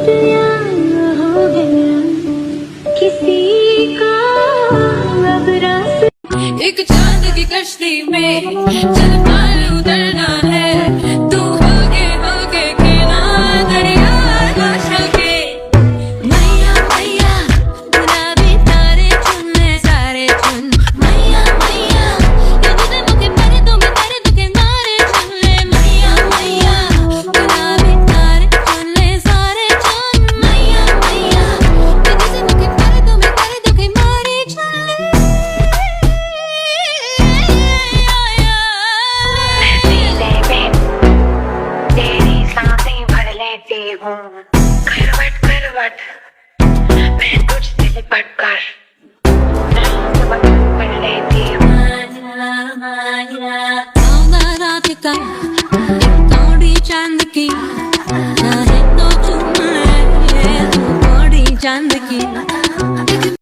गया हो गया किसी का अब रास्ता। एक चांद की कश्ती में चल पार उतरना है, तू होके खेला दरिया आशा के। मैया मैया गुलाबी तारे चुन ले सारे चुन, मैया मैया ये तुझे मुझे पर तुम्हें कर दुखे नारे चुन ले। मैया मैया गुलाबी तारे चुन ले सारे चुन, मैया मैया ये तुझे मुझे पर तुम्हें कर दुखे नारे चुन ले। तेरी सांसें भर लेती हूँ करवट करवट मैं तुझसे लिपट कर कर लेती हूँ। रात का थोड़ी चांद की चाहे तो चुन ले, तू थोड़ी चांद की।